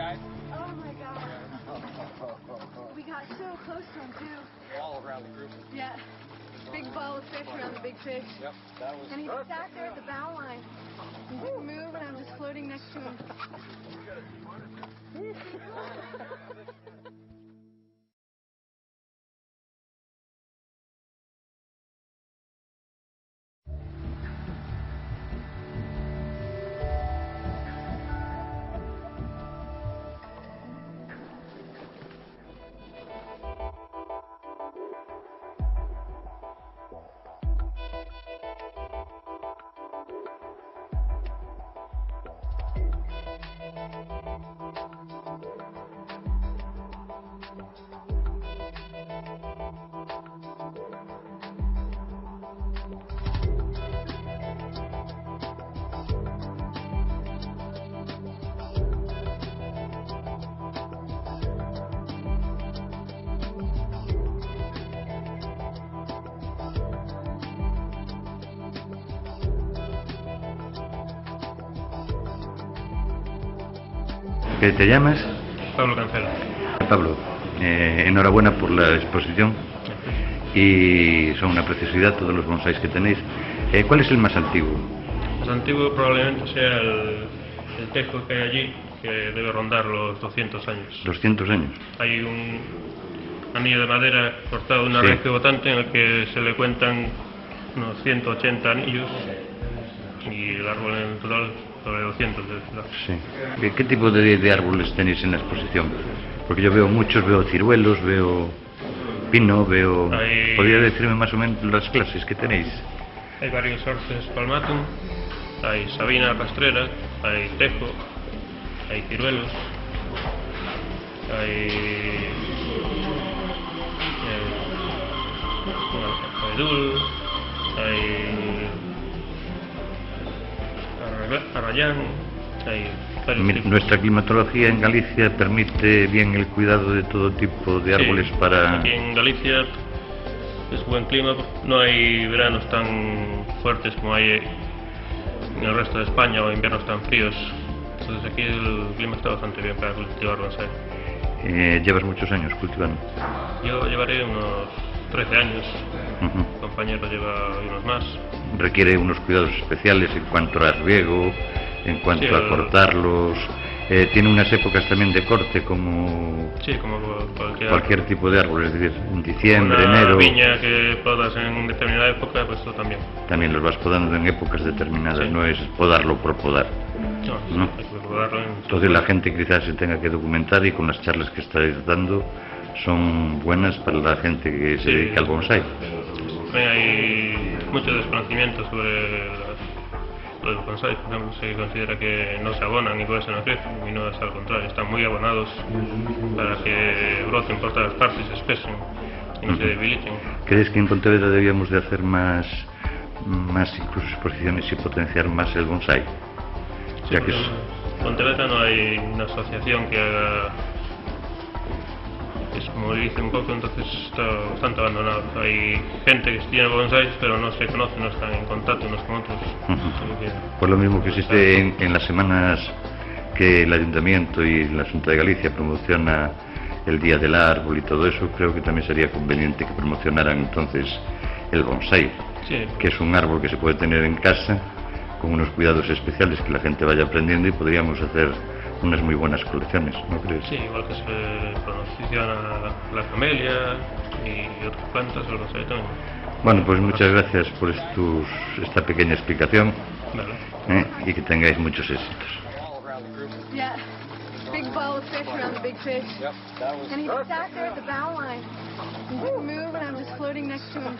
Oh my God. We got so close to him too. All around the group. Yeah. Big ball of fish around the big fish. Yep, that was. And he sat there at the bow line. He didn't move, and I'm just floating next to him. ¿Qué te llamas? Pablo Cancela. Pablo, enhorabuena por la exposición y son una preciosidad todos los bonsáis que tenéis. ¿Cuál es el más antiguo? El más antiguo probablemente sea el tejo que hay allí, que debe rondar los 200 años. 200 años. Hay un anillo de madera cortado de una raíz pivotante en el que se le cuentan unos 180 anillos y el árbol en total sobre 200 de edad. Sí. ¿Qué tipo de árboles tenéis en la exposición? Porque yo veo muchos, veo ciruelos, veo pino, veo... ¿Podría decirme más o menos las clases que tenéis? Hay varios orces palmatum, hay sabina rastrera, hay tejo, hay ciruelos, hay abedul, hay arrayán, hay varios tipos. Nuestra climatología en Galicia permite bien el cuidado de todo tipo de árboles para... Aquí en Galicia es buen clima, no hay veranos tan fuertes como hay en el resto de España o inviernos tan fríos. Entonces aquí el clima está bastante bien para cultivar bonsai. ¿Llevas muchos años cultivando? Yo llevaré unos 13 años, mi compañero lleva unos más. Requiere unos cuidados especiales en cuanto a riego, en cuanto a cortarlos. Tiene unas épocas también de corte como, como cualquier tipo de árbol, es decir, en diciembre, una enero. viña que podas en determinada época, pues eso también. También los vas podando en épocas determinadas, no es podarlo por podar. No. Hay que podarlo Entonces la gente quizás se tenga que documentar y con las charlas que estáis dando son buenas para la gente que se dedica al bonsai. También hay mucho desconocimiento sobre los bonsai. Por ejemplo, se considera que no se abonan y por eso no crecen, y no es al contrario, están muy abonados para que broten por todas partes, se espesen y no se debiliten. ¿Crees que en Pontevedra debíamos de hacer más incluso exposiciones y potenciar más el bonsai? Sí, ya que en Pontevedra no hay una asociación que haga... Es como dice un poco, entonces está bastante abandonado. Hay gente que tiene bonsais pero no se conoce, no están en contacto unos con otros. Pues lo mismo que existe en las semanas que el Ayuntamiento y la Junta de Galicia promociona el Día del Árbol y todo eso, creo que también sería conveniente que promocionaran entonces el bonsai, que es un árbol que se puede tener en casa con unos cuidados especiales que la gente vaya aprendiendo y podríamos hacer unas muy buenas colecciones, ¿no crees? Sí, igual que se promociona la camelia y otras plantas, el bonsai también. Bueno, pues muchas gracias por esta pequeña explicación. Vale. Y que tengáis muchos éxitos. Yeah, big ball of fish around the big fish. Yep, that was. And he sat there at the bow line. He didn't move, and I'm just floating next to him.